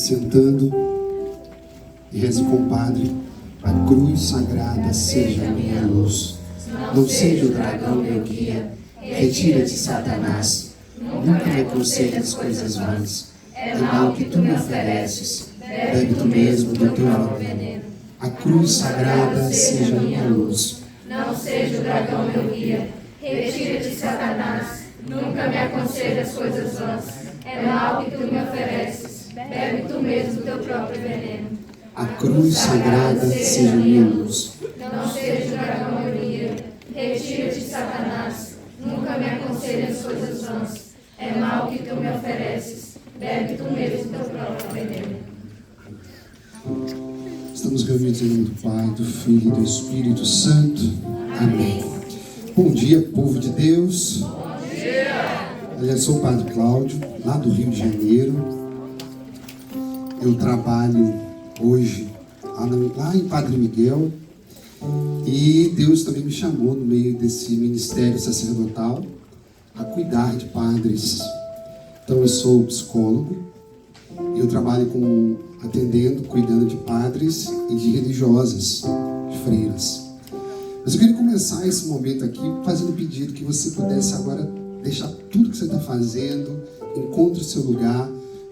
sentando e reze com o Padre. A cruz sagrada seja a minha luz, não seja o dragão meu guia. Retira-te, Satanás, nunca me aconselhes coisas vãs. É mal que tu me ofereces, bebe tu mesmo do teu veneno. A cruz sagrada seja a minha luz, não seja o dragão meu guia. Retira-te, Satanás, nunca me aconselhes coisas vãs. É mal que tu me ofereces, bebe tu mesmo teu próprio veneno. A cruz sagrada seja a minha luz, não seja o dragão meu guia. Retira-te, Satanás, nunca me aconselhes coisas vãs. É mal que tu me ofereces, bebe tu mesmo teu próprio veneno. Estamos reunidos em nome do Pai, do Filho e do Espírito Santo. Amém. Bom dia, povo de Deus. Bom dia. Eu sou o Padre Cláudio, lá do Rio de Janeiro. Eu trabalho hoje lá em Padre Miguel. E Deus também me chamou no meio desse ministério sacerdotal a cuidar de padres. Então eu sou psicólogo. Eu trabalho atendendo, cuidando de padres e de religiosas, de freiras. Mas eu queria começar esse momento aqui fazendo um pedido que você pudesse agora deixar tudo que você está fazendo, encontre o seu lugar.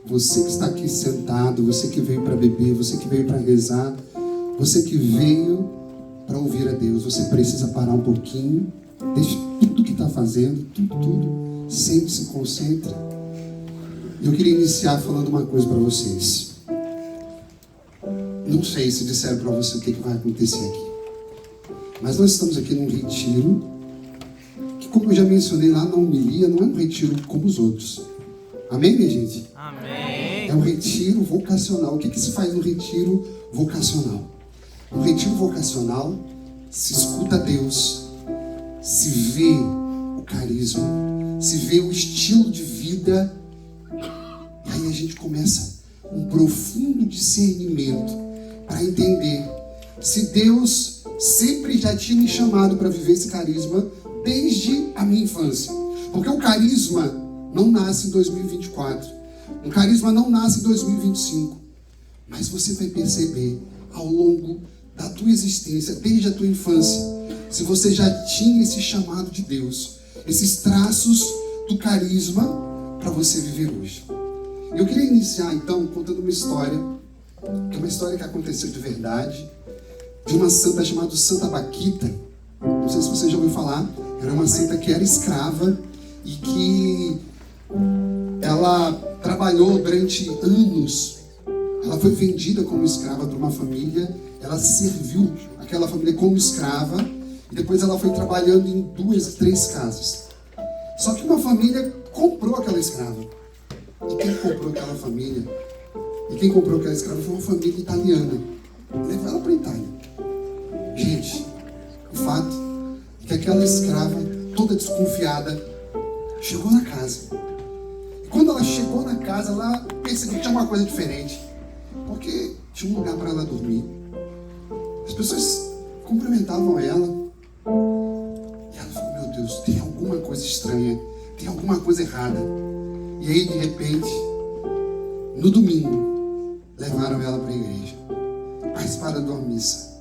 Você que está aqui sentado, você que veio para beber, você que veio para rezar, você que veio para ouvir a Deus, você precisa parar um pouquinho, deixe tudo que está fazendo, tudo, sente-se, concentre. Eu queria iniciar falando uma coisa para vocês. Não sei se disseram para você o que vai acontecer aqui. Mas nós estamos aqui num retiro, que como eu já mencionei lá na homilia, não é um retiro como os outros. Amém, minha gente? Amém. É um retiro vocacional. O que se faz no retiro vocacional? No retiro vocacional, se escuta Deus, se vê o carisma, se vê o estilo de vida. E aí a gente começa um profundo discernimento para entender se Deus sempre já tinha me chamado para viver esse carisma desde a minha infância. Porque o carisma não nasce em 2024. Um carisma não nasce em 2025. Mas você vai perceber ao longo da tua existência, desde a tua infância, se você já tinha esse chamado de Deus, esses traços do carisma para você viver hoje. Eu queria iniciar então contando uma história, que é uma história que aconteceu de verdade, de uma santa chamada Santa Baquita. Não sei se você já ouviu falar. Era uma santa que era escrava e que ela trabalhou durante anos. Ela foi vendida como escrava por uma família. Ela serviu aquela família como escrava e depois ela foi trabalhando em 2, 3 casas. Só que uma família comprou aquela escrava. E quem comprou aquela família? E quem comprou aquela escrava foi uma família italiana. Levou ela para a Itália. Gente, o fato é que aquela escrava, toda desconfiada, chegou na casa. E quando ela chegou na casa, ela percebeu que tinha uma coisa diferente. Porque tinha um lugar para ela dormir. As pessoas cumprimentavam ela. E ela falou, meu Deus, tem alguma coisa estranha. Tem alguma coisa errada. E aí, de repente, no domingo, levaram ela para a igreja. Participaram de uma missa.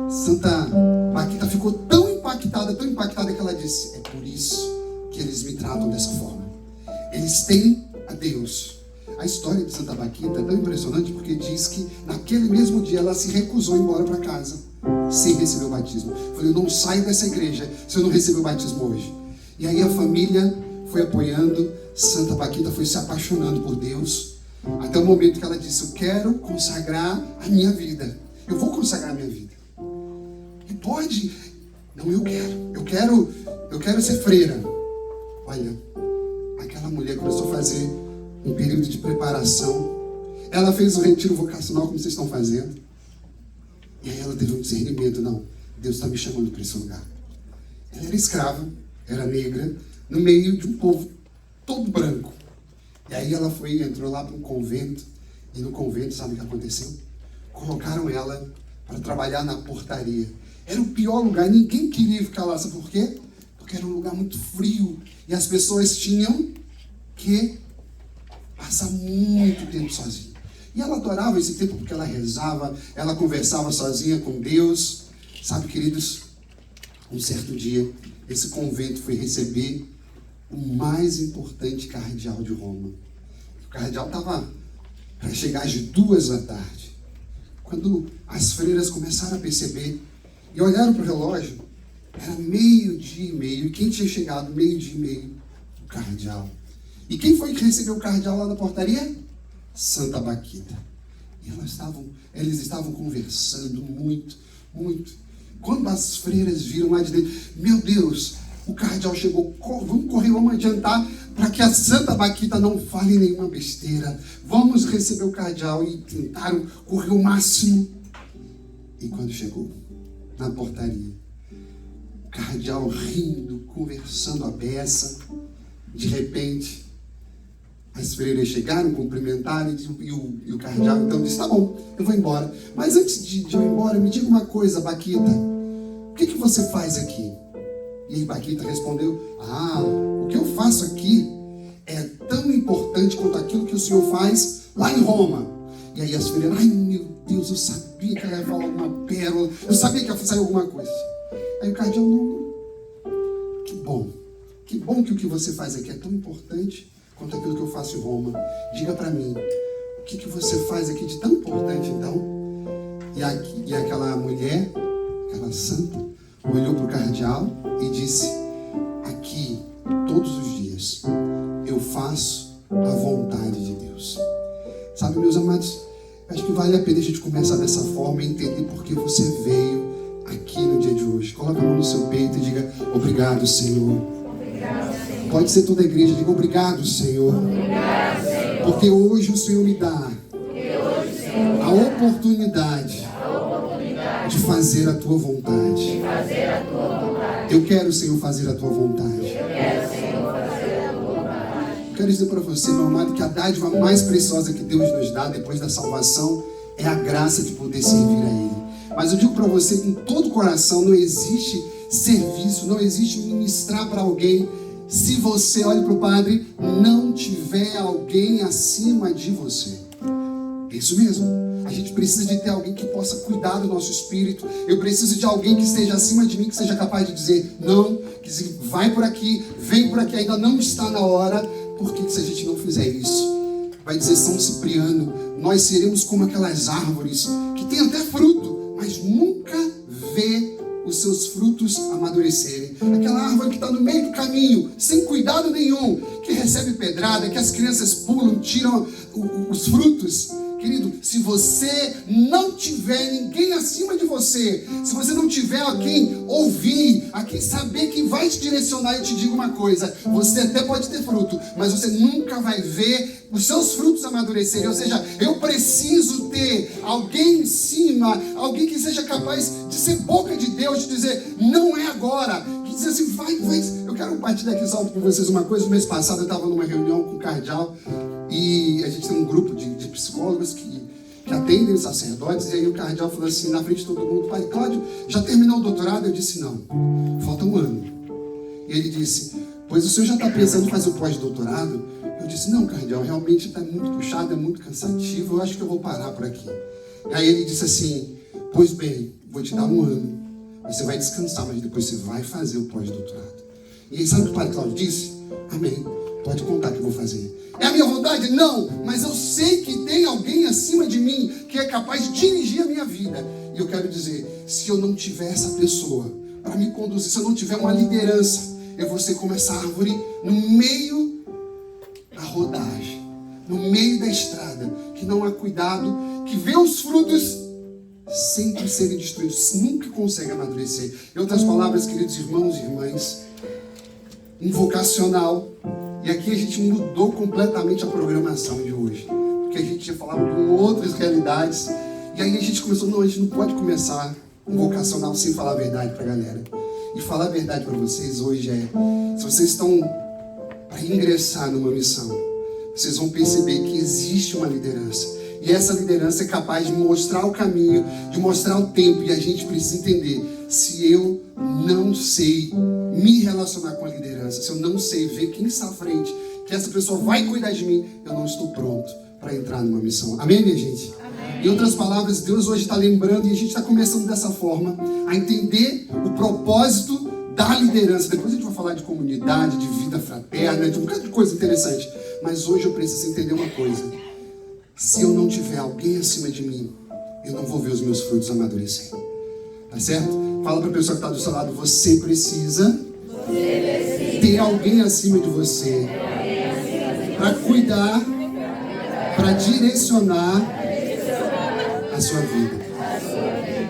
Santa Baquita ficou tão impactada que ela disse, é por isso que eles me tratam dessa forma. Eles têm a Deus. A história de Santa Baquita é tão impressionante porque diz que naquele mesmo dia ela se recusou a ir embora para casa sem receber o batismo. Falei, eu não saio dessa igreja se eu não receber o batismo hoje. E aí a família foi apoiando, Santa Baquita foi se apaixonando por Deus, até o momento que ela disse, eu quero consagrar a minha vida. Eu vou consagrar a minha vida. E pode? Não, eu quero ser freira. Olha, aquela mulher começou a fazer um período de preparação. Ela fez o retiro vocacional como vocês estão fazendo. E aí ela teve um discernimento. Não, Deus está me chamando para esse lugar. Ela era escrava, era negra, no meio de um povo todo branco. E aí ela entrou lá para um convento. E no convento, sabe o que aconteceu? Colocaram ela para trabalhar na portaria. Era o pior lugar, ninguém queria ficar lá. Sabe por quê? Porque era um lugar muito frio. E as pessoas tinham que passar muito tempo sozinho. E ela adorava esse tempo porque ela rezava, ela conversava sozinha com Deus. Sabe, queridos, um certo dia, esse convento foi receber o mais importante cardeal de Roma. O cardeal estava para chegar às 2h. Quando as freiras começaram a perceber e olharam para o relógio, era 12:30. E quem tinha chegado 12:30? O cardeal. E quem foi que recebeu o cardeal lá na portaria? Santa Baquita. E eles estavam conversando muito. Quando as freiras viram lá de dentro, meu Deus, o cardeal chegou, vamos correr, vamos adiantar para que a Santa Baquita não fale nenhuma besteira. Vamos receber o cardeal. E tentaram correr o máximo. E quando chegou na portaria, o cardeal rindo, conversando à beça, de repente, as freiras chegaram, cumprimentaram e o cardeal então disse, tá bom, eu vou embora. Mas antes de eu ir embora, me diga uma coisa, Baquita, o que você faz aqui? E aí Baquita respondeu, o que eu faço aqui é tão importante quanto aquilo que o senhor faz lá em Roma. E aí as freiras, ai meu Deus, eu sabia que ela ia falar alguma pérola, eu sabia que ia sair alguma coisa. Aí o cardeal, não, que bom que o que você faz aqui é tão importante quanto aquilo que eu faço em Roma. Diga para mim, o que você faz aqui de tão importante então? E aquela mulher, aquela santa, olhou para o cardeal e disse, aqui, todos os dias, eu faço a vontade de Deus. Sabe, meus amados, acho que vale a pena a gente começar dessa forma e entender por que você veio aqui no dia de hoje. Coloca a mão no seu peito e diga, obrigado, Senhor. Obrigado, Senhor. Pode ser toda a igreja, diga obrigado, Senhor. Obrigado, Senhor. Porque hoje o Senhor me dá a oportunidade de fazer a tua vontade. Eu quero, Senhor, fazer a tua vontade. Eu quero dizer para você, meu amado, que a dádiva mais preciosa que Deus nos dá depois da salvação é a graça de poder servir a Ele. Mas eu digo para você, com todo o coração, não existe serviço, não existe ministrar para alguém se você, olhe para o Padre, não tiver alguém acima de você. É isso mesmo. A gente precisa de ter alguém que possa cuidar do nosso espírito. Eu preciso de alguém que esteja acima de mim, que seja capaz de dizer não, que dizer, vai por aqui, vem por aqui, ainda não está na hora. Porque se a gente não fizer isso, vai dizer São Cipriano, nós seremos como aquelas árvores que têm até fruto, mas nunca vê os seus frutos amadurecerem. Aquela árvore que está no meio do caminho, sem cuidado nenhum, que recebe pedrada, que as crianças pulam, tiram os frutos. Querido, se você não tiver ninguém acima de você, se você não tiver a quem ouvir, a quem saber, quem vai te direcionar, eu te digo uma coisa, você até pode ter fruto, mas você nunca vai ver os seus frutos amadurecerem. Ou seja, eu preciso ter alguém em cima, alguém que seja capaz de ser boca de Deus, de dizer, não é agora, que dizer assim, vai. Eu quero compartilhar aqui só com vocês uma coisa. No mês passado eu estava numa reunião com o cardeal, e a gente tem um grupo de psicólogos que atendem os sacerdotes, e aí o cardeal falou assim, na frente de todo mundo, Pai Cláudio, já terminou o doutorado? Eu disse, não, falta 1 ano. E ele disse, pois o senhor já está pensando em fazer o pós-doutorado? Eu disse, não, cardeal, realmente está muito puxado, é muito cansativo, eu acho que eu vou parar por aqui. E aí ele disse assim, pois bem, vou te dar 1 ano, você vai descansar, mas depois você vai fazer o pós-doutorado. E aí sabe o que o Padre Cláudio disse? Amém, pode contar que eu vou fazer. É a minha vontade? Não, mas eu sei que tem alguém acima de mim que é capaz de dirigir a minha vida. E eu quero dizer, se eu não tiver essa pessoa para me conduzir, se eu não tiver uma liderança, eu vou ser como essa árvore no meio da rodagem, no meio da estrada, que não há cuidado, que vê os frutos sempre serem destruídos, nunca consegue amadurecer. Em outras palavras, queridos irmãos e irmãs, um vocacional. E aqui a gente mudou completamente a programação de hoje, porque a gente já falava com outras realidades, e aí a gente começou, não, a gente não pode começar um vocacional sem falar a verdade para a galera. E falar a verdade para vocês hoje é, se vocês estão para ingressar numa missão, vocês vão perceber que existe uma liderança, e essa liderança é capaz de mostrar o caminho, de mostrar o tempo, e a gente precisa entender, se eu não sei me relacionar com a liderança, se eu não sei ver quem está à frente, que essa pessoa vai cuidar de mim, eu não estou pronto para entrar numa missão. Amém, minha gente? Amém. Em outras palavras, Deus hoje está lembrando, e a gente está começando dessa forma, a entender o propósito da liderança. Depois a gente vai falar de comunidade, de vida fraterna, de um bocado de coisa interessante. Mas hoje eu preciso entender uma coisa. Se eu não tiver alguém acima de mim, eu não vou ver os meus frutos amadurecer. Tá certo? Fala para a pessoa que está do seu lado, você precisa ter alguém acima de você para cuidar, para direcionar a sua vida.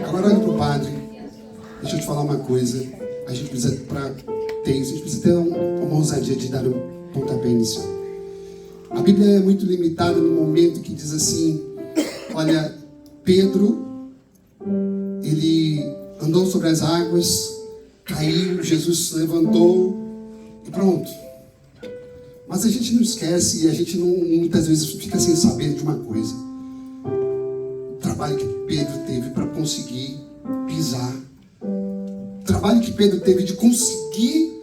Agora olha para o Padre. Deixa eu te falar uma coisa. A gente precisa, para ter isso, a gente precisa ter uma ousadia de dar um pontapé inicial. A Bíblia é muito limitada no momento que diz assim, olha, Pedro, ele andou sobre as águas, caiu, Jesus se levantou e pronto. Mas a gente não esquece e a gente não, muitas vezes fica sem saber de uma coisa. O trabalho que Pedro teve para conseguir pisar. O trabalho que Pedro teve de conseguir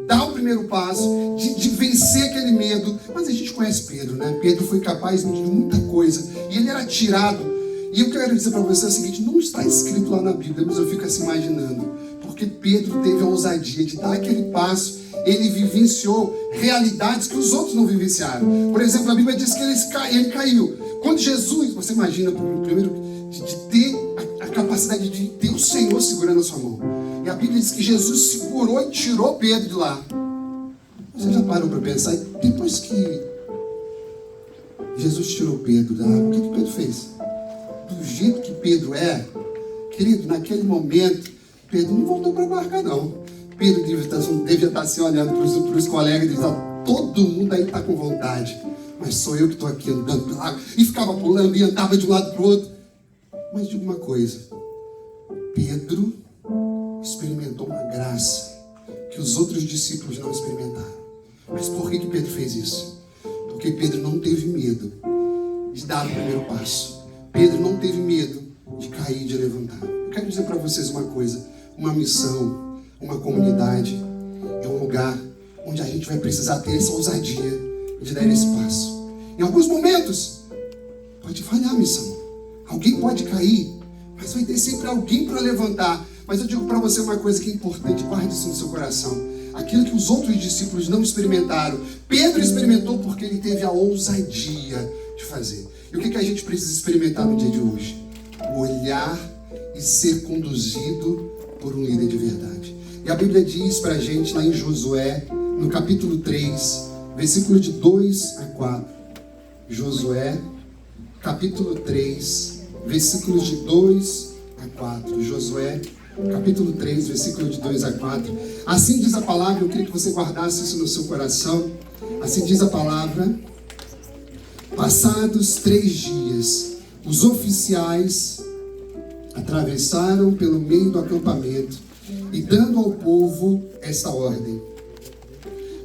dar o primeiro passo, de vencer aquele medo. Mas a gente conhece Pedro, né? Pedro foi capaz de muita coisa. E ele era tirado. E eu quero dizer para você o seguinte, não está escrito lá na Bíblia, mas eu fico assim imaginando. Porque Pedro teve a ousadia de dar aquele passo. Ele vivenciou realidades que os outros não vivenciaram. Por exemplo, a Bíblia diz que ele caiu. Quando Jesus, você imagina, primeiro, de ter a capacidade de ter o Senhor segurando a sua mão. E a Bíblia diz que Jesus segurou e tirou Pedro de lá. Você já parou para pensar? Depois que Jesus tirou Pedro da água, o que Pedro fez? Do jeito que Pedro é, querido, naquele momento, Pedro não voltou para a barca, não. Pedro devia estar assim olhando para os colegas e dizendo, todo mundo aí está com vontade, mas sou eu que estou aqui andando pela água. E ficava pulando e andava de um lado para o outro. Mas diga uma coisa, Pedro experimentou uma graça que os outros discípulos não experimentaram. Mas por que Pedro fez isso? Porque Pedro não teve medo de dar o primeiro passo. Pedro não teve medo de cair e de levantar. Eu quero dizer para vocês uma coisa, uma missão, uma comunidade, é um lugar onde a gente vai precisar ter essa ousadia de dar esse passo. Em alguns momentos, pode falhar a missão. Alguém pode cair, mas vai ter sempre alguém para levantar. Mas eu digo para você uma coisa que é importante, guarde isso no seu coração. Aquilo que os outros discípulos não experimentaram, Pedro experimentou porque ele teve a ousadia de fazer. E o que a gente precisa experimentar no dia de hoje? O olhar e ser conduzido por um líder de verdade. E a Bíblia diz para a gente lá em Josué, no capítulo 3, versículo de 2 a 4. Josué, capítulo 3, versículos de 2 a 4. Josué, capítulo 3, versículo de 2 a 4. Assim diz a palavra, eu queria que você guardasse isso no seu coração. Assim diz a palavra. Passados 3 dias, os oficiais atravessaram pelo meio do acampamento e dando ao povo esta ordem: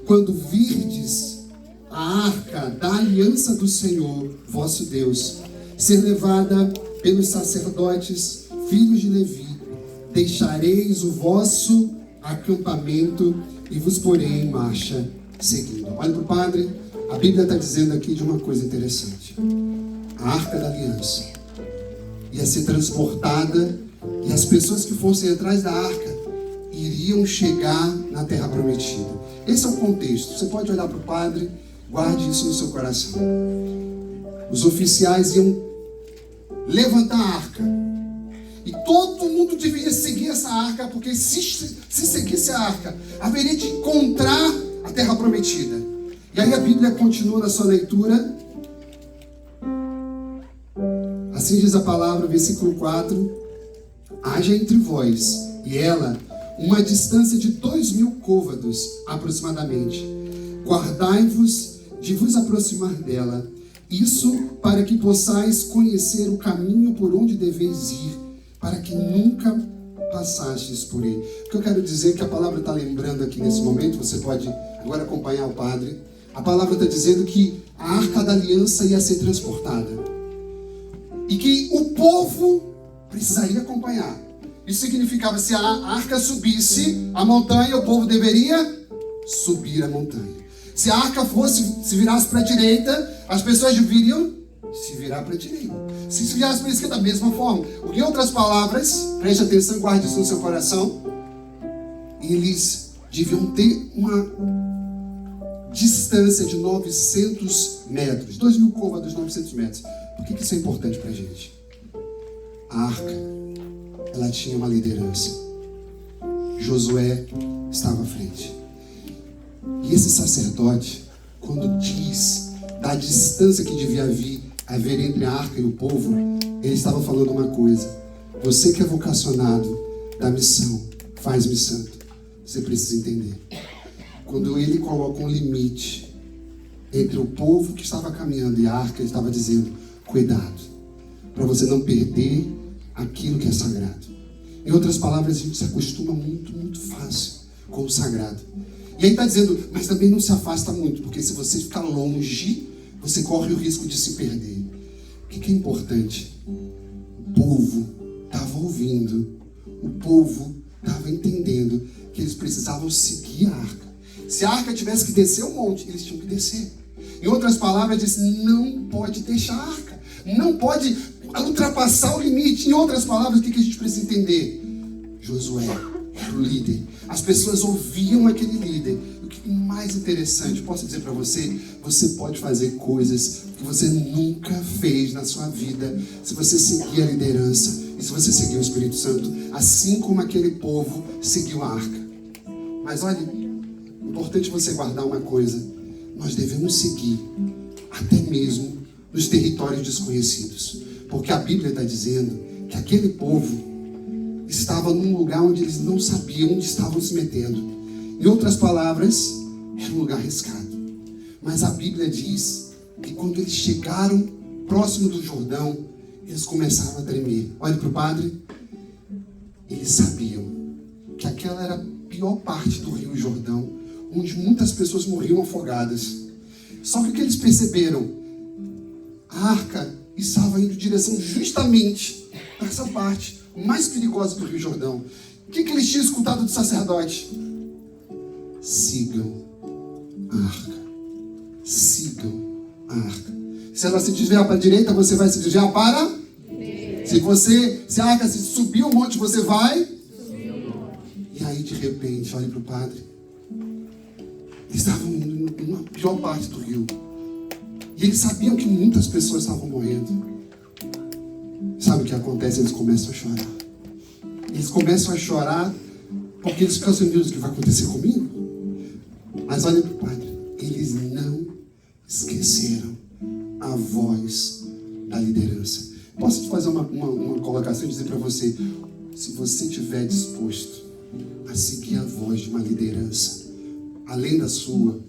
quando virdes a arca da aliança do Senhor, vosso Deus, ser levada pelos sacerdotes, filhos de Levi, deixareis o vosso acampamento e vos porei em marcha seguindo. Olha para o Padre, a Bíblia está dizendo aqui de uma coisa interessante. A arca da aliança ia ser transportada e as pessoas que fossem atrás da arca iriam chegar na terra prometida. Esse é o contexto. Você pode olhar para o Padre, guarde isso no seu coração. Os oficiais iam levantar a arca e todo mundo deveria seguir essa arca, porque se seguisse a arca, haveria de encontrar a terra prometida. E aí a Bíblia continua na sua leitura. Assim diz a palavra, versículo 4: haja entre vós e ela uma distância de 2.000 côvados aproximadamente. Guardai-vos de vos aproximar dela, isso para que possais conhecer o caminho por onde deveis ir, para que nunca passastes por ele. O que eu quero dizer é que a palavra está lembrando aqui nesse momento, você pode agora acompanhar o Padre. A palavra está dizendo que a arca da aliança ia ser transportada e que o povo precisaria acompanhar. Isso significava, se a arca subisse a montanha, o povo deveria subir a montanha. Se a arca se virasse para a direita, as pessoas deveriam se virar para a direita. Se virasse para a esquerda, da mesma forma. Em outras palavras, preste atenção e guarde isso no seu coração. Eles deviam ter uma distância de 900 metros. 2.000 côvados, 900 metros. Por que isso é importante para a gente? A arca, ela tinha uma liderança. Josué estava à frente. E esse sacerdote, quando diz da distância que devia haver entre a arca e o povo, ele estava falando uma coisa: você que é vocacionado da missão, faz-me santo. Você precisa entender. Quando ele coloca um limite entre o povo que estava caminhando e a arca, ele estava dizendo: cuidado, para você não perder aquilo que é sagrado. Em outras palavras, a gente se acostuma muito fácil com o sagrado. E aí está dizendo, mas também não se afasta muito, porque se você ficar longe, você corre o risco de se perder. O que é importante? O povo estava ouvindo, o povo estava entendendo que eles precisavam seguir a arca. Se a arca tivesse que descer um monte, eles tinham que descer. Em outras palavras, diz: não pode deixar a arca, não pode ultrapassar o limite. Em outras palavras, o que a gente precisa entender? Josué era o líder. As pessoas ouviam aquele líder. O que mais interessante, posso dizer para você, você pode fazer coisas que você nunca fez na sua vida se você seguir a liderança e se você seguir o Espírito Santo, assim como aquele povo seguiu a arca. Mas olha, é importante você guardar uma coisa: nós devemos seguir até mesmo nos territórios desconhecidos, porque a Bíblia está dizendo que aquele povo estava num lugar onde eles não sabiam onde estavam se metendo. Em outras palavras, era um lugar arriscado. Mas a Bíblia diz que quando eles chegaram próximo do Jordão, eles começaram a tremer. Olhe para o padre. Eles sabiam que aquela era a pior parte do Rio Jordão, onde muitas pessoas morriam afogadas. Só que o que eles perceberam? A arca estava indo em direção justamente a essa parte mais perigosa do Rio Jordão. O que eles tinham escutado do sacerdote? Sigam a arca. Sigam a arca. Se ela se desviar para a direita, você vai se desviar para? Se a arca se subir um monte, você vai? E aí, de repente, olhe para o padre. Eles estavam indo na pior parte do rio. E eles sabiam que muitas pessoas estavam morrendo. Sabe o que acontece? Eles começam a chorar. Eles começam a chorar porque eles ficam assim: Deus, o que vai acontecer comigo? Mas olha para o padre. Eles não esqueceram a voz da liderança. Posso te fazer uma colocação e dizer para você: se você estiver disposto a seguir a voz de uma liderança, além da sua,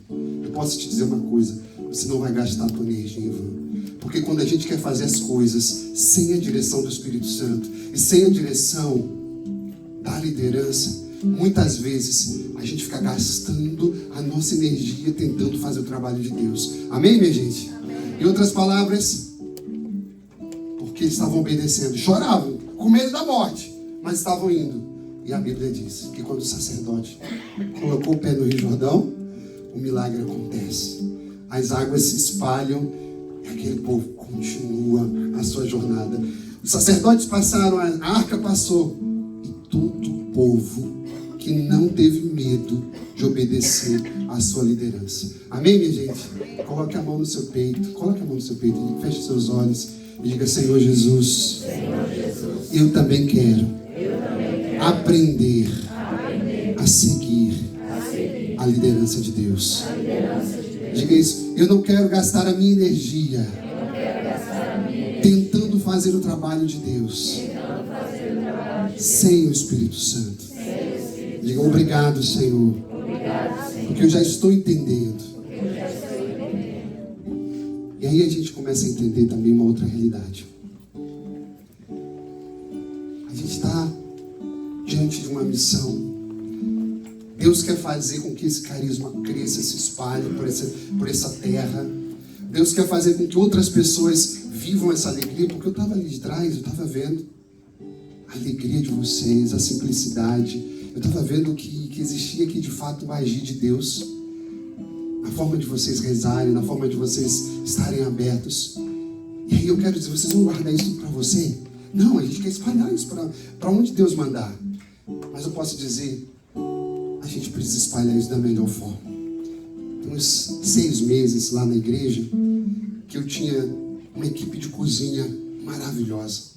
eu posso te dizer uma coisa: você não vai gastar a tua energia em vão. Porque quando a gente quer fazer as coisas sem a direção do Espírito Santo e sem a direção da liderança, muitas vezes a gente fica gastando a nossa energia tentando fazer o trabalho de Deus. Amém, minha gente? Amém. Em outras palavras, porque eles estavam obedecendo, choravam, com medo da morte, mas estavam indo. E a Bíblia diz que quando o sacerdote colocou o pé no Rio Jordão, o milagre acontece. As águas se espalham e aquele povo continua a sua jornada. Os sacerdotes passaram, a arca passou, e todo o povo que não teve medo de obedecer à sua liderança. Amém, minha gente? Coloque a mão no seu peito, feche seus olhos e diga: Senhor Jesus, eu também quero aprender a seguir a liderança de Deus. Diga isso: eu não quero gastar a minha energia tentando fazer o trabalho de Deus sem o Espírito Santo. Diga: obrigado, Senhor, porque eu já estou entendendo. E aí a gente começa a entender também uma outra realidade. A gente está diante de uma missão. Deus quer fazer com que esse carisma cresça, se espalhe por essa terra. Deus quer fazer com que outras pessoas vivam essa alegria, porque eu estava ali de trás, eu estava vendo a alegria de vocês, a simplicidade. Eu estava vendo que existia aqui de fato o agir de Deus, na forma de vocês rezarem, na forma de vocês estarem abertos. E aí eu quero dizer, vocês vão guardar isso tudo para você? Não, a gente quer espalhar isso para onde Deus mandar. Mas eu posso dizer, a gente precisa espalhar isso da melhor forma. Tem uns 6 meses lá na igreja que eu tinha uma equipe de cozinha maravilhosa.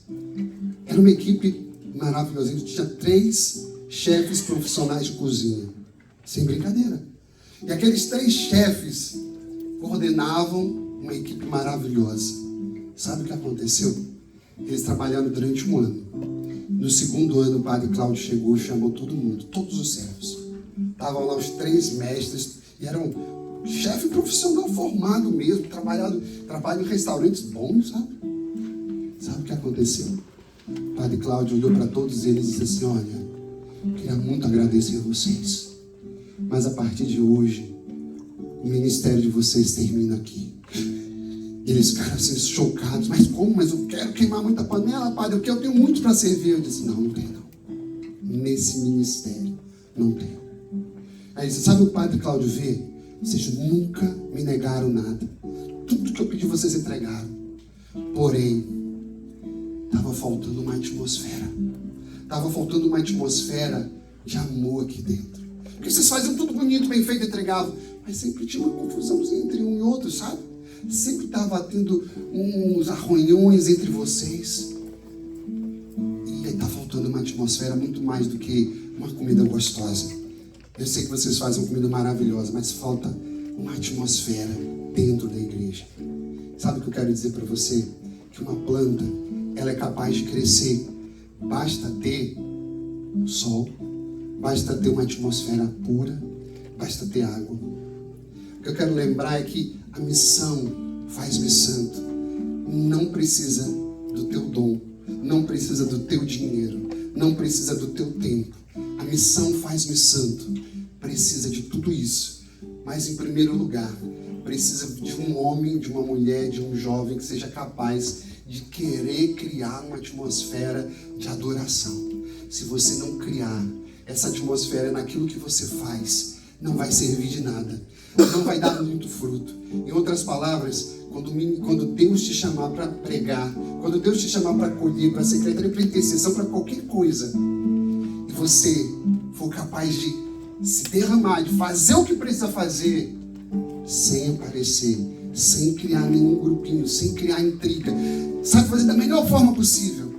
Era uma equipe maravilhosa. Eu tinha 3 chefes profissionais de cozinha. Sem brincadeira. E aqueles 3 chefes coordenavam uma equipe maravilhosa. Sabe o que aconteceu? Eles trabalharam durante 1 ano. No 2º ano, o padre Cláudio chegou e chamou todo mundo, todos os servos. Estavam lá os 3 mestres e eram chefe profissional formado mesmo, trabalham em restaurantes bons, sabe? Sabe o que aconteceu? O padre Cláudio olhou para todos eles e disse assim, olha, eu queria muito agradecer a vocês, mas a partir de hoje, o ministério de vocês termina aqui. Eles ficaram assim chocados, mas como? Mas eu quero queimar muita panela, padre, eu tenho muito para servir. Eu disse, não tem não. Nesse ministério, não tem. Aí você sabe o padre Cláudio vê? Vocês nunca me negaram nada. Tudo que eu pedi vocês entregaram. Porém, estava faltando uma atmosfera. Estava faltando uma atmosfera de amor aqui dentro. Porque vocês faziam tudo bonito, bem feito, entregavam. Mas sempre tinha uma confusãozinha entre um e outro, sabe? Sempre estava tendo uns arranhões entre vocês. E está faltando uma atmosfera muito mais do que uma comida gostosa. Eu sei que vocês fazem uma comida maravilhosa, mas falta uma atmosfera dentro da igreja. Sabe o que eu quero dizer para você? Que uma planta, ela é capaz de crescer. Basta ter sol, basta ter uma atmosfera pura, basta ter água. O que eu quero lembrar é que a missão faz-me santo. Não precisa do teu dom, não precisa do teu dinheiro, não precisa do teu tempo. A missão faz-me santo. Precisa de tudo isso. Mas em primeiro lugar, precisa de um homem, de uma mulher, de um jovem que seja capaz de querer criar uma atmosfera de adoração. Se você não criar essa atmosfera naquilo que você faz, não vai servir de nada. Não vai dar muito fruto. Em outras palavras, quando Deus te chamar para pregar, quando Deus te chamar para acolher, para secretaria, para intercessão, para qualquer coisa, e você for capaz de se derramar, de fazer o que precisa fazer, sem aparecer, sem criar nenhum grupinho, sem criar intriga, sabe fazer da melhor forma possível,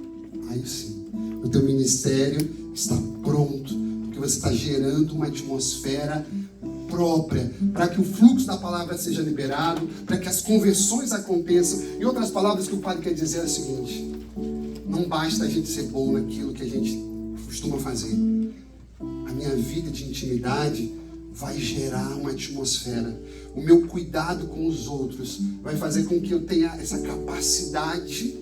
aí sim, o teu ministério está pronto, porque você está gerando uma atmosfera própria, para que o fluxo da palavra seja liberado, para que as conversões aconteçam. Em outras palavras, o que o padre quer dizer é o seguinte: não basta a gente ser bom naquilo que a gente costuma fazer. A minha vida de intimidade vai gerar uma atmosfera. O meu cuidado com os outros vai fazer com que eu tenha essa capacidade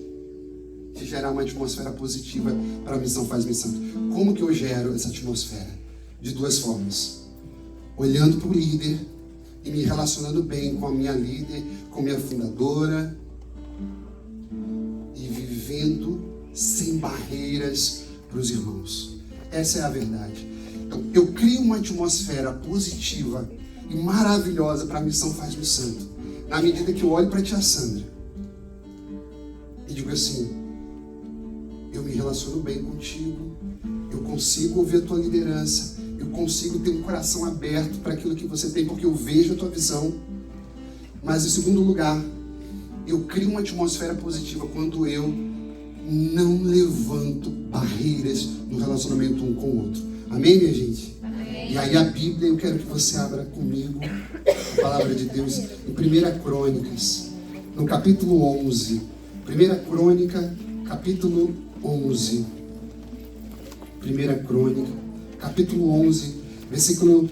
de gerar uma atmosfera positiva para a missão Faz-me Santo. Como que eu gero essa atmosfera? De 2 formas. Olhando para o líder e me relacionando bem com a minha líder, com a minha fundadora, e vivendo sem barreiras para os irmãos. Essa é a verdade. Então, eu crio uma atmosfera positiva e maravilhosa para a missão Faz-me Santo, na medida que eu olho para a tia Sandra e digo assim: eu me relaciono bem contigo, eu consigo ouvir a tua liderança, eu consigo ter um coração aberto para aquilo que você tem, porque eu vejo a tua visão. Mas em segundo lugar, eu crio uma atmosfera positiva quando eu não levanto barreiras no relacionamento um com o outro. Amém, minha gente? Amém. E aí a Bíblia, eu quero que você abra comigo a palavra de Deus em 1 Crônicas, no capítulo 11. 1 Crônica, capítulo 11. 1 Crônica, capítulo 11, versículo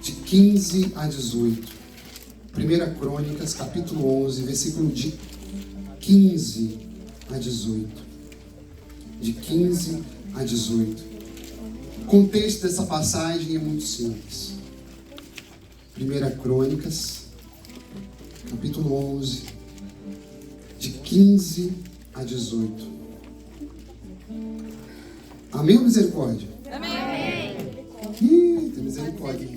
de 15 a 18. 1 Crônicas, capítulo 11, versículo de 15 a 18. De 15 a 18. O contexto dessa passagem é muito simples. 1 Crônicas, capítulo 11, de 15 a 18. Amém ou misericórdia? Amém. Tem misericórdia.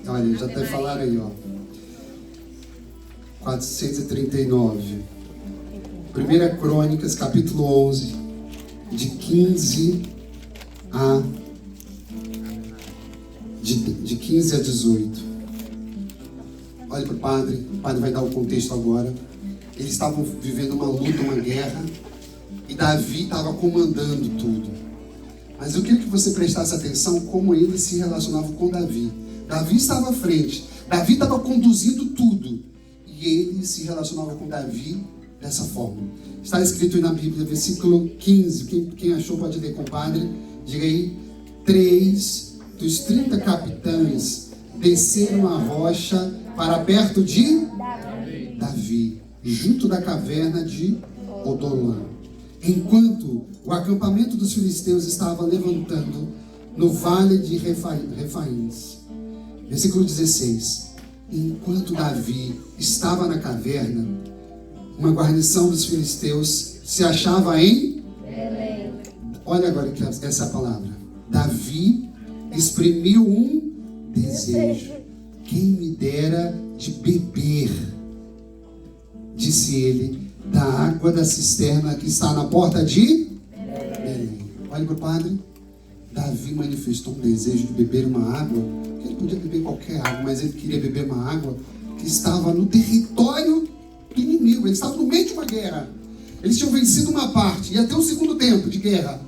Olha, já até falaram aí, ó. 439. 1 Crônicas, capítulo 11, de 15 a 18. Olha para o padre vai dar o contexto agora. Eles estavam vivendo uma luta, uma guerra, e Davi estava comandando tudo. Mas eu queria que você prestasse atenção como ele se relacionava com Davi. Davi estava à frente, Davi estava conduzindo tudo, e ele se relacionava com Davi dessa forma. Está escrito aí na Bíblia, versículo 15. Quem achou pode ler, compadre. Diga aí: 3 dos 30 capitães desceram a rocha para perto de Davi, junto da caverna de Odolã, enquanto o acampamento dos filisteus estava levantando no vale de Refaíns. Versículo 16. Enquanto Davi estava na caverna, uma guarnição dos filisteus se achava em Belém. Olha agora que essa palavra. Davi exprimiu um desejo. Quem me dera de beber, disse ele, da água da cisterna que está na porta de Belém. Olha para o padre. Davi manifestou um desejo de beber uma água. Ele podia beber qualquer água, mas ele queria beber uma água que estava no território do inimigo. Eles estavam no meio de uma guerra. Eles tinham vencido uma parte, ia ter um segundo tempo de guerra.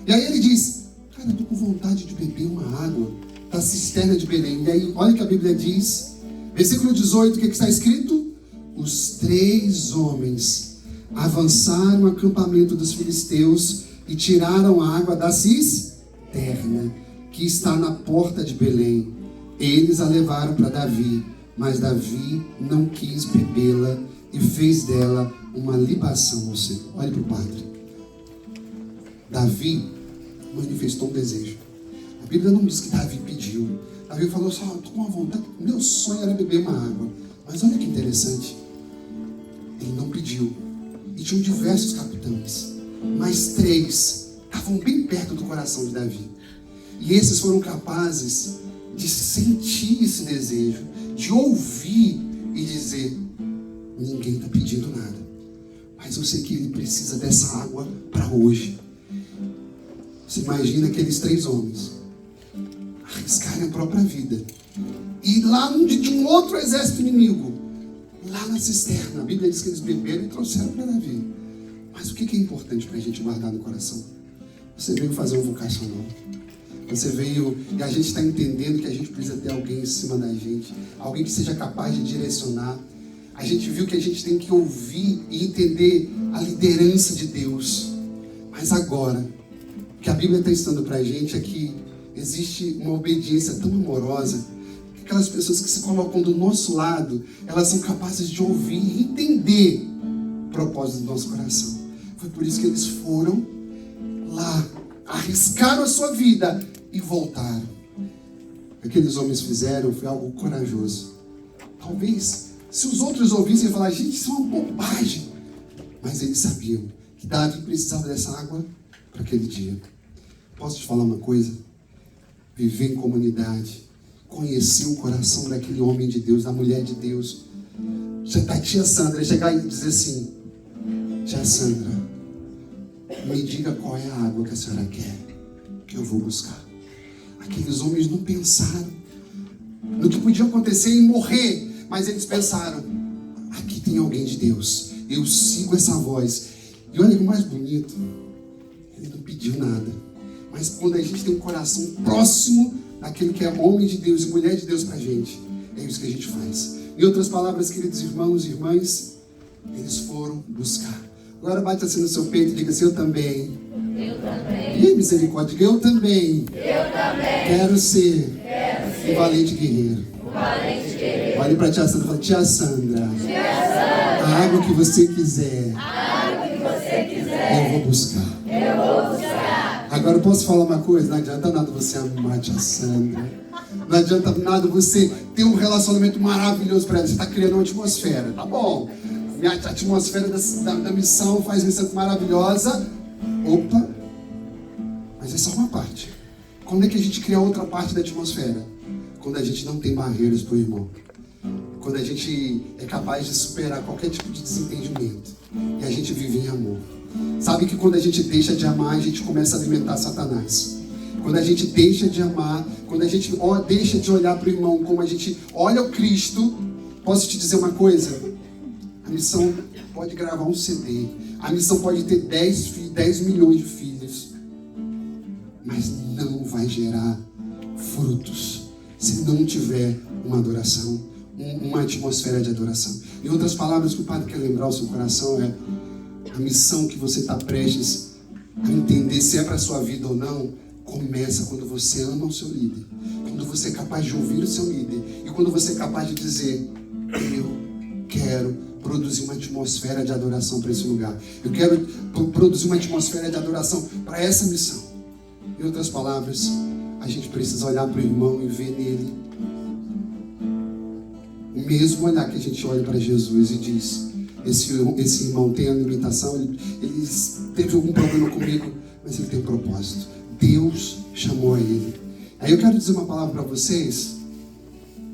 E aí ele diz: cara, eu estou com vontade de beber uma água da cisterna de Belém. E aí, olha o que a Bíblia diz, versículo 18, o que está escrito? Os 3 homens avançaram o acampamento dos filisteus e tiraram a água da cisterna que está na porta de Belém. Eles a levaram para Davi, mas Davi não quis bebê-la e fez dela uma libação ao Senhor. Olhe para o padre. Davi manifestou um desejo. A Bíblia não diz que Davi pediu. Davi falou só: estou com uma vontade, meu sonho era beber uma água. Mas olha que interessante, ele não pediu. E tinham diversos capitães, mas 3 estavam bem perto do coração de Davi. E esses foram capazes de sentir esse desejo, de ouvir e dizer: ninguém está pedindo nada, mas eu sei que ele precisa dessa água para hoje. Você imagina aqueles 3 homens arriscarem a própria vida e lá de um outro exército inimigo, lá na cisterna, a Bíblia diz que eles beberam e trouxeram para Davi. Mas o que é importante para a gente guardar no coração? Você veio fazer um vocacional. Você veio, e a gente está entendendo que a gente precisa ter alguém em cima da gente, alguém que seja capaz de direcionar. A gente viu que a gente tem que ouvir e entender a liderança de Deus. Mas agora, o que a Bíblia está ensinando para a gente é que existe uma obediência tão amorosa, que aquelas pessoas que se colocam do nosso lado, elas são capazes de ouvir e entender o propósito do nosso coração. Foi por isso que eles foram lá, arriscaram a sua vida e voltaram. O que aqueles homens fizeram foi algo corajoso. Talvez, se os outros ouvissem e falassem: gente, isso é uma bobagem. Mas eles sabiam que Davi precisava dessa água para aquele dia. Posso te falar uma coisa? Viver em comunidade, conhecer o coração daquele homem de Deus, da mulher de Deus. A tia Sandra chegar e dizer assim: tia Sandra, me diga qual é a água que a senhora quer, que eu vou buscar. Aqueles homens não pensaram no que podia acontecer em morrer, mas eles pensaram: aqui tem alguém de Deus, eu sigo essa voz. E olha o mais bonito, ele não pediu nada, mas quando a gente tem um coração próximo daquele que é homem de Deus e mulher de Deus pra gente, é isso que a gente faz. Em outras palavras, queridos irmãos e irmãs, eles foram buscar. Agora bate assim no seu peito e diga assim: eu também. Eu também. Ih, misericórdia, eu também. Eu também. Quero ser um valente guerreiro. Valente guerreiro. Olhe para a tia Sandra e fala: tia Sandra, a água que você quiser, eu vou buscar. Eu vou buscar. Agora eu posso falar uma coisa? Não adianta nada você amar a tia Sandra. Não adianta nada você ter um relacionamento maravilhoso para ela. Você está criando uma atmosfera, tá bom? Minha atmosfera da missão faz missão maravilhosa. Opa! Mas é só uma parte. Quando é que a gente cria outra parte da atmosfera? Quando a gente não tem barreiras para o irmão. quando a gente é capaz de superar qualquer tipo de desentendimento e a gente vive em amor. Sabe que quando a gente deixa de amar, a gente começa a alimentar Satanás. Quando a gente deixa de amar, quando a gente deixa de olhar para o irmão como a gente olha o Cristo, posso te dizer uma coisa? A missão pode gravar um CD, a missão pode ter 10 milhões de filhos, mas não vai gerar frutos se não tiver uma adoração, uma atmosfera de adoração. Em outras palavras, o que o Padre quer lembrar ao seu coração é a missão que você está prestes a entender se é para a sua vida ou não. Começa quando você ama o seu líder, quando você é capaz de ouvir o seu líder e quando você é capaz de dizer: eu quero produzir uma atmosfera de adoração para esse lugar, eu quero produzir uma atmosfera de adoração para essa missão. Em outras palavras, a gente precisa olhar para o irmão e ver nele o mesmo olhar que a gente olha para Jesus e diz: esse irmão tem a limitação, ele teve algum problema comigo, mas ele tem propósito. Deus chamou a ele. Aí eu quero dizer uma palavra para vocês.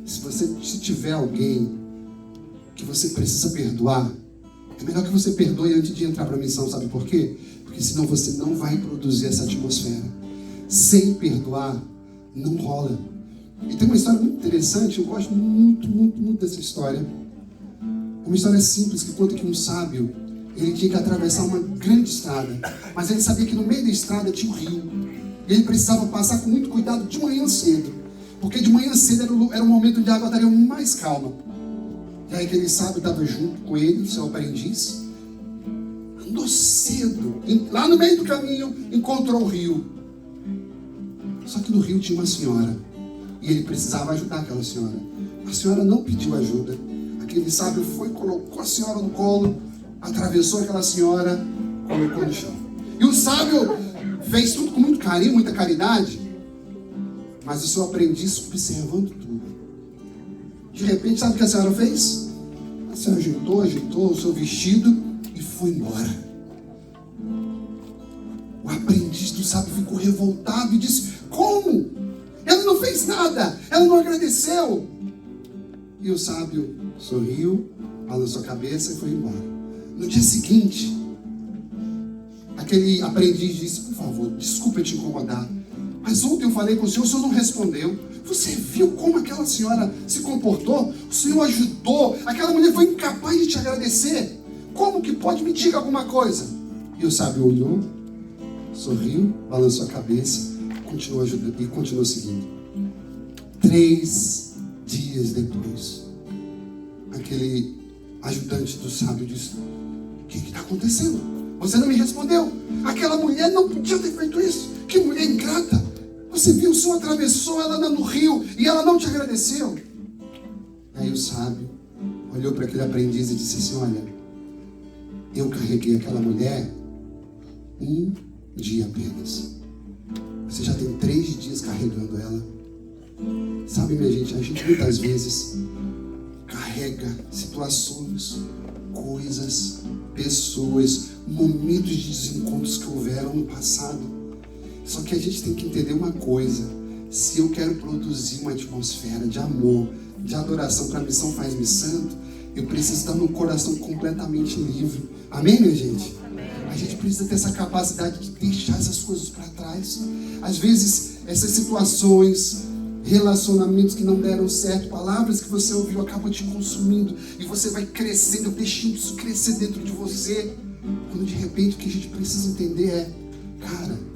Se tiver alguém que você precisa perdoar, é melhor que você perdoe antes de entrar para a missão. Sabe por quê? Porque senão você não vai produzir essa atmosfera. Sem perdoar, não rola. E tem uma história muito interessante, eu gosto muito dessa história. É uma história simples que conta que um sábio, ele tinha que atravessar uma grande estrada, mas ele sabia que no meio da estrada tinha um rio. E ele precisava passar com muito cuidado de manhã cedo, porque de manhã cedo era o momento onde a água estaria mais calma. E aí aquele sábio estava junto com ele, seu aprendiz, andou cedo, lá no meio do caminho encontrou o rio. Só que no rio tinha uma senhora, e ele precisava ajudar aquela senhora. A senhora não pediu ajuda. Aquele sábio foi, colocou a senhora no colo, atravessou aquela senhora, colocou no chão. E o sábio fez tudo com muito carinho, muita caridade, mas o seu aprendiz observando tudo. De repente, sabe o que a senhora fez? A senhora ajeitou o seu vestido e foi embora. O aprendiz do sábio ficou revoltado e disse: como? Ela não fez nada, ela não agradeceu. E o sábio sorriu, balançou a cabeça e foi embora. No dia seguinte, aquele aprendiz disse: por favor, desculpa te incomodar, mas ontem eu falei com o senhor não respondeu. Você viu como aquela senhora se comportou? O senhor ajudou, aquela mulher foi incapaz de te agradecer. Como que pode? Me diga alguma coisa. E o sábio olhou, sorriu, balançou a cabeça, continuou ajudando e continuou seguindo. 3 dias depois, aquele ajudante do sábio disse: o que está acontecendo? Você não me respondeu. Aquela mulher não podia ter feito isso. Que mulher ingrata. Você viu, o senhor atravessou ela no rio e ela não te agradeceu. Aí o sábio olhou para aquele aprendiz e disse assim: olha, eu carreguei aquela mulher 1 dia apenas. Você já tem 3 dias carregando ela. Sabe, minha gente, a gente muitas vezes carrega situações, coisas, pessoas, momentos de desencontros que houveram no passado. Só que a gente tem que entender uma coisa: se eu quero produzir uma atmosfera de amor, de adoração para a missão Faz-me Santo, eu preciso estar num coração completamente livre. Amém, minha gente? Amém. A gente precisa ter essa capacidade de deixar essas coisas para trás. Às vezes, essas situações, relacionamentos que não deram certo, palavras que você ouviu acabam te consumindo e você vai crescendo, deixando isso crescer dentro de você, quando de repente o que a gente precisa entender é: cara,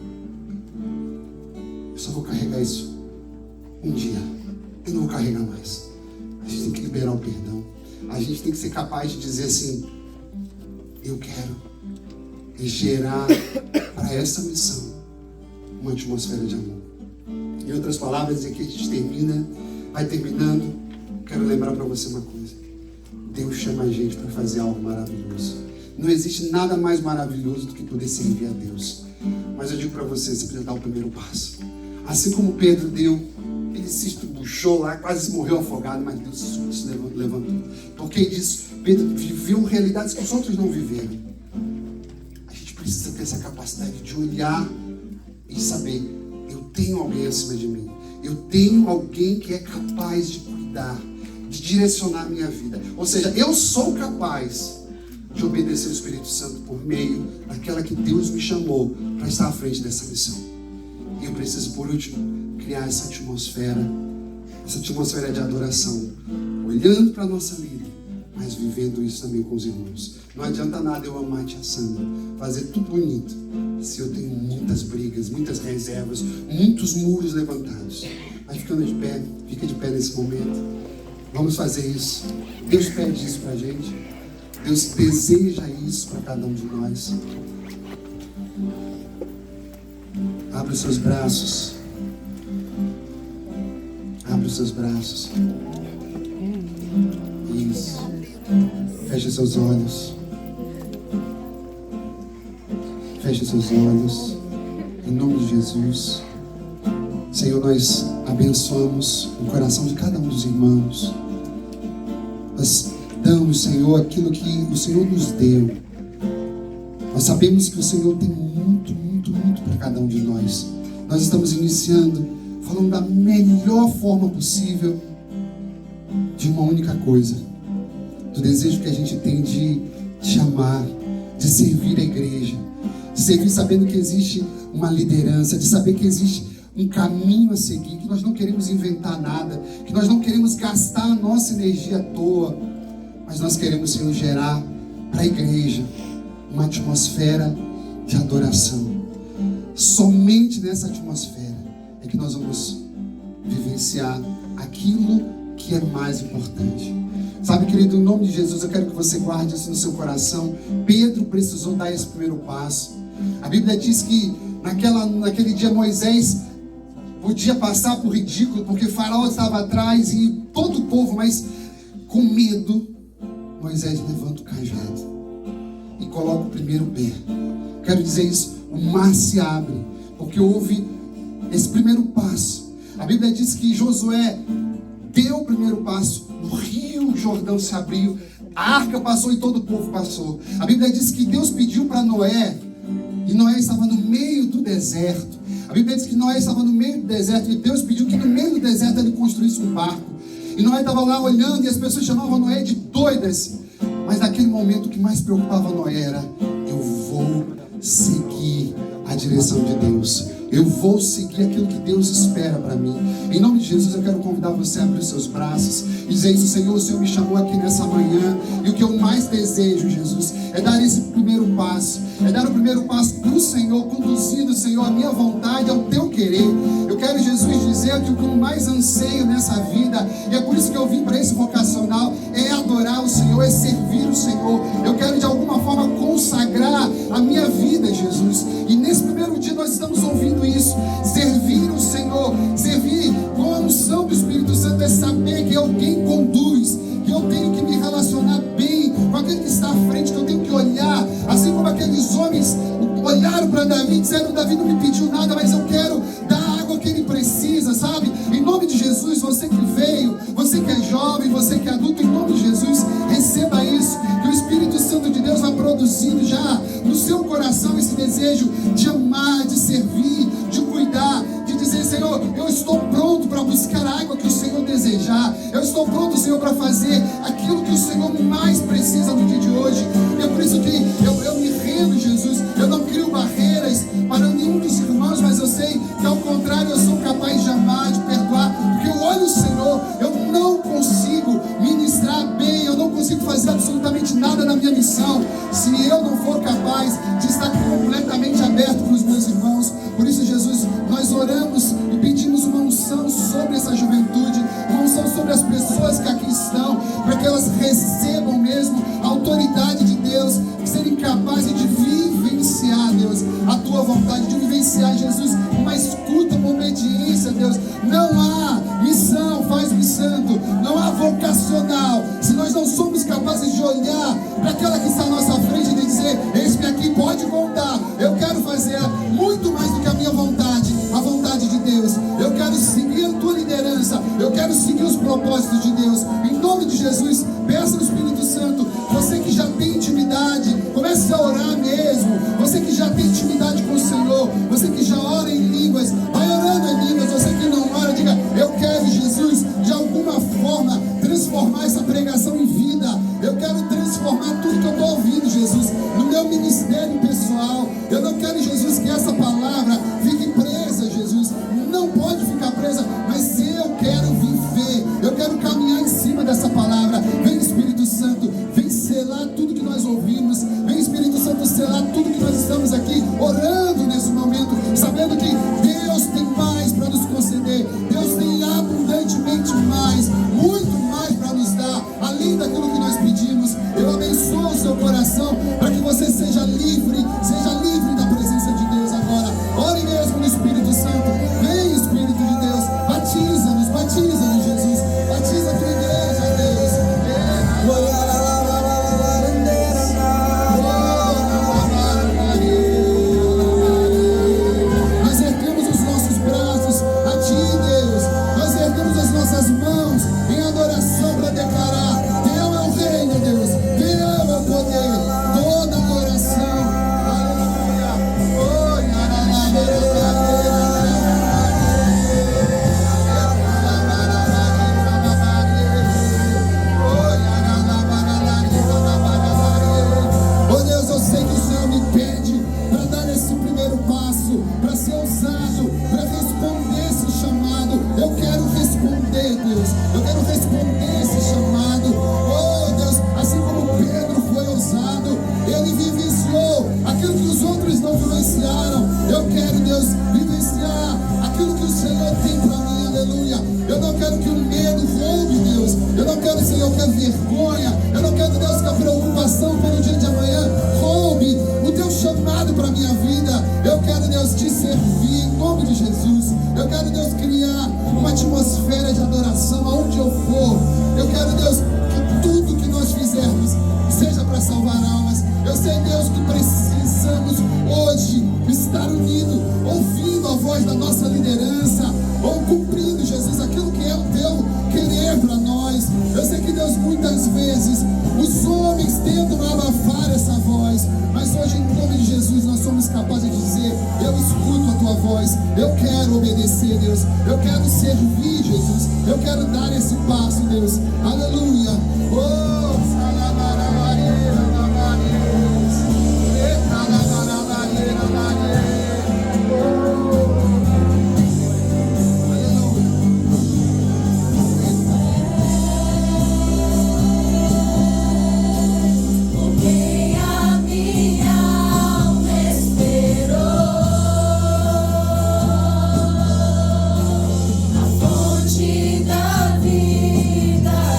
eu só vou carregar isso 1 dia, eu não vou carregar mais. A gente tem que liberar o perdão. A gente tem que ser capaz de dizer assim: eu quero gerar para essa missão uma atmosfera de amor. Em outras palavras, aqui a gente vai terminando. Quero lembrar para você uma coisa: Deus chama a gente para fazer algo maravilhoso. Não existe nada mais maravilhoso do que poder servir a Deus. Mas eu digo para você precisa dar o primeiro passo. Assim como Pedro deu, ele se estrubuchou lá, quase morreu afogado, mas Deus se levantou. Porque disso, Pedro viveu realidades que os outros não viveram. A gente precisa ter essa capacidade de olhar e saber: eu tenho alguém acima de mim. Eu tenho alguém que é capaz de cuidar, de direcionar a minha vida. Ou seja, eu sou capaz de obedecer o Espírito Santo por meio daquela que Deus me chamou para estar à frente dessa missão. E eu preciso, por último, criar essa atmosfera de adoração, olhando para a nossa vida, mas vivendo isso também com os irmãos. Não adianta nada eu amar a tia Sandra, fazer tudo bonito, se eu tenho muitas brigas, muitas reservas, muitos muros levantados. Mas ficando de pé, fica de pé nesse momento. Vamos fazer isso. Deus pede isso pra gente. Deus deseja isso para cada um de nós. Abre os seus braços. Abre os seus braços. Isso. Feche seus olhos. Feche seus olhos. Em nome de Jesus. Senhor, nós abençoamos o coração de cada um dos irmãos. Nós damos, Senhor, aquilo que o Senhor nos deu. Nós sabemos que o Senhor tem muito, muito, muito para cada um de nós. Nós estamos iniciando, falando da melhor forma possível, de uma única coisa. Do desejo que a gente tem de te amar, de servir a igreja, de servir sabendo que existe uma liderança, de saber que existe um caminho a seguir, que nós não queremos inventar nada, que nós não queremos gastar a nossa energia à toa, mas nós queremos, Senhor, gerar para a igreja uma atmosfera de adoração. Somente nessa atmosfera é que nós vamos vivenciar aquilo que é mais importante. Sabe, querido, em nome de Jesus, eu quero que você guarde isso no seu coração. Pedro precisou dar esse primeiro passo. A Bíblia diz que naquele dia Moisés podia passar por ridículo, porque Faraó estava atrás e todo o povo, mas com medo, Moisés levanta o cajado e coloca o primeiro pé. Quero dizer isso, o mar se abre, porque houve esse primeiro passo. A Bíblia diz que Josué deu o primeiro passo, o rio Jordão se abriu, a arca passou e todo o povo passou. A Bíblia diz que Deus pediu para Noé, e Noé estava no meio do deserto. A Bíblia diz que Noé estava no meio do deserto e Deus pediu que no meio do deserto ele construísse um barco. E Noé estava lá olhando e as pessoas chamavam Noé de doidas. Mas naquele momento o que mais preocupava Noé era: eu vou seguir a direção de Deus. Eu vou seguir aquilo que Deus espera para mim. Em nome de Jesus, eu quero convidar você a abrir os seus braços e dizer isso: Senhor, o Senhor me chamou aqui nessa manhã. E o que eu mais desejo, Jesus, é dar esse primeiro passo. É dar o primeiro passo para o Senhor, conduzindo, Senhor, a minha vontade ao teu querer. Eu quero, Jesus, dizer que o que eu mais anseio nessa vida, e é por isso que eu vim para esse vocacional, é adorar o Senhor, é servir o Senhor. Eu quero de alguma forma consagrar a minha vida, Jesus. E nesse primeiro dia nós estamos ouvindo isso. Servir o Senhor, servir com a unção do Espírito Santo, é saber que eu quem conduz, que eu tenho que me relacionar bem com aquele que está à frente, que eu tenho que olhar, assim como aqueles homens olharam para Davi e disseram: Davi não me pediu nada, mas eu quero dar a água que ele precisa, sabe? Em nome de Jesus, você que veio, você que é jovem, você que é adulto, em nome de Jesus, receba isso, que o Espírito Santo de Deus vai produzindo já no seu coração esse desejo de amar, de servir, de cuidar, de dizer: Senhor, eu estou pronto para buscar a água que o Senhor desejar. Eu estou pronto, Senhor, para fazer aquilo que o Senhor mais precisa no dia de hoje. E é por isso que eu me rendo, Jesus. Eu não crio barreiras para nenhum dos irmãos, mas eu sei que ao contrário eu sou capaz de amar, de perdoar, porque eu olho o Senhor. Eu não consigo ministrar bem, eu não consigo fazer absolutamente nada na minha missão se eu não for capaz de estar completamente aberto para os meus irmãos. Por isso, Jesus, nós oramos e pedimos uma unção sobre essa juventude, uma unção sobre as pessoas que aqui estão, para que elas recebam mesmo a autoridade de Deus, que serem capazes de vivenciar, Deus, a tua vontade, de vivenciar, Jesus, uma escuta, uma obediência, Deus. Não há missão, faz-me santo, não há vocacional, se nós não somos capazes de olhar para aquela que está à nossa frente e de dizer: eis-me aqui, pode contar, eu quero fazer muito mais do que a minha vontade, a vontade de Deus. Eu quero seguir a tua liderança, eu quero seguir os propósitos de Deus. Em nome de Jesus, peça ao Espírito Santo, você que já tem intimidade, comece a orar mesmo. Você que já tem intimidade com o Senhor, você que já ora em línguas, vai orando em línguas. Você que não ora, diga: eu quero, Jesus, de alguma forma transformar Jesus, que essa palavra fique presa, Jesus. Não pode ficar presa, mas eu quero viver, eu quero caminhar em cima dessa palavra. Vem, Espírito Santo, vem selar tudo que nós ouvimos. Vem, Espírito Santo, selar tudo que nós estamos aqui orando nesse momento, sabendo que Deus tem mais para nos conceder. Deus tem abundantemente mais, muito mais para nos dar, além daquilo que nós pedimos. Eu abençoo o seu coração para que você seja livre da presença de Deus agora. Ore mesmo no Espírito Santo. Vem, Espírito de Deus, batiza-nos, Jesus. Batiza a tua igreja, Deus. Nós erguemos os nossos braços a ti, Deus. Nós erguemos as nossas mãos em adoração para declarar: Teu é o reino, Deus. Teu é o poder. Toda adoração. Aleluia. Oh Deus, eu sei que o Senhor me pede para dar esse primeiro passo, para ser ousado, para responder esse chamado. Eu quero responder, Deus. Eu quero responder esse chamado. Oh Deus, assim como Pedro foi ousado, ele vivenciou aquilo que os outros não vivenciaram. Eu quero, Deus, vivenciar aquilo que o Senhor tem para mim. Aleluia. Eu não quero que o medo roube, Deus. Eu não quero, Senhor, que a vergonha, eu não quero, Deus, que a preocupação pelo dia de amanhã roube o teu chamado para a minha vida. Eu quero, Deus, te servir em nome de Jesus. Eu quero, Deus, criar uma atmosfera de adoração aonde eu for. Eu quero, Deus, que tudo que nós fizermos seja para salvar almas. Eu sei, Deus, que precisamos hoje estar unidos, ouvindo a voz da nossa liderança, ou cumprindo, Jesus, aquilo que é o teu querer para nós. Eu sei que, Deus, muitas vezes os homens tentam abafar essa voz, mas hoje, em nome de Jesus, nós somos capazes de dizer: eu escuto a tua voz, eu quero obedecer, Deus, eu quero servir, Jesus, eu quero dar esse passo, Deus. Aleluia. Fonte da vida.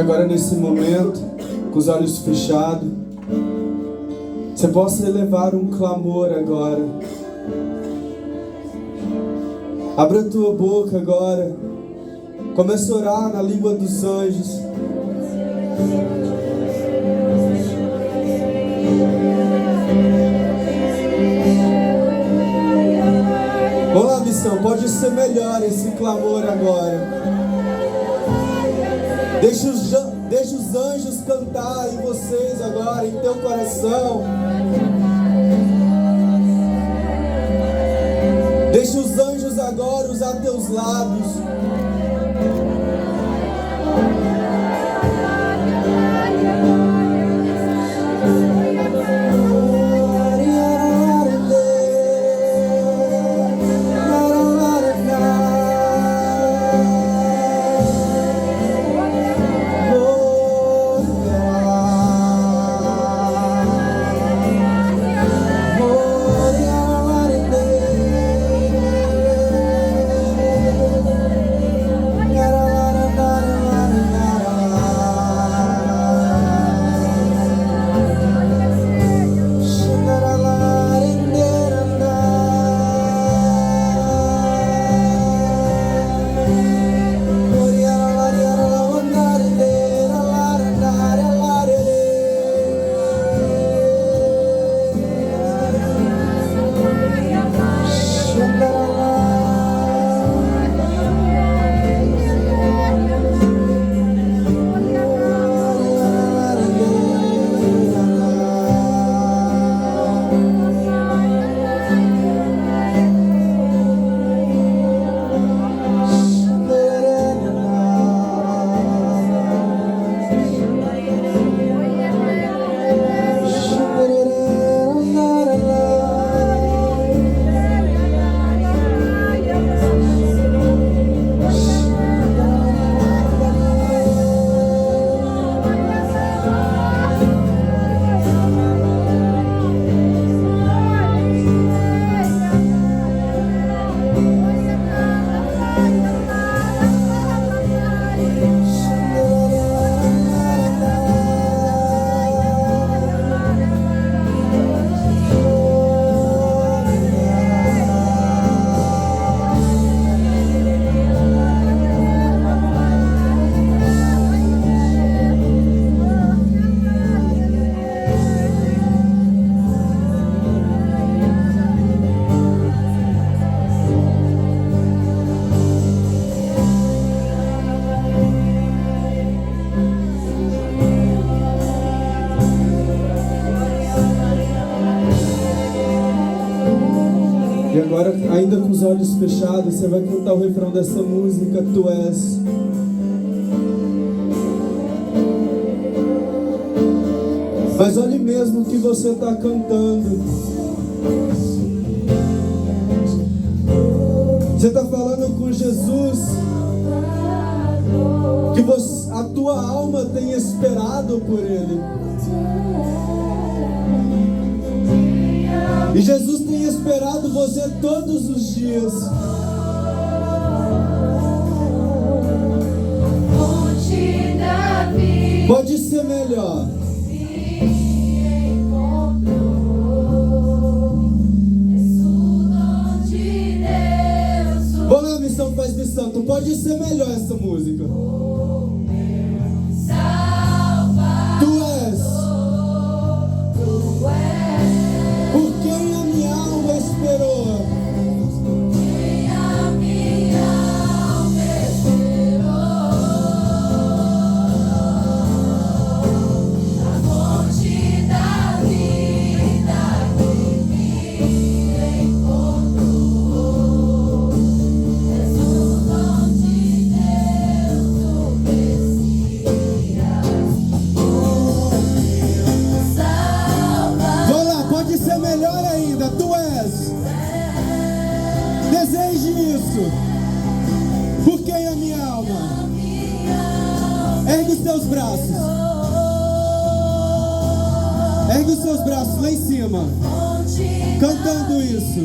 agora nesse momento, com os olhos fechados, você possa elevar um clamor agora. Abra a tua boca agora. Começa a orar na língua dos anjos. Olá, missão, pode ser melhor esse clamor agora. Deixa os anjos cantar em vocês agora, em teu coração. Deixa os anjos agora usar teus lábios. E agora, ainda com os olhos fechados, você vai cantar o refrão dessa música, Tu És. Mas olhe mesmo o que você está cantando. Você está falando com Jesus que a tua alma tem esperado por Ele. E Jesus tem esperado você todos os dias. Pode ser melhor. Vamos lá, missão faz missão. Tu pode ser melhor essa música. Tu és. Por quem a minha alma esperou. Por quem a minha alma? Ergue os teus braços. Ergue os seus braços lá em cima. Cantando isso.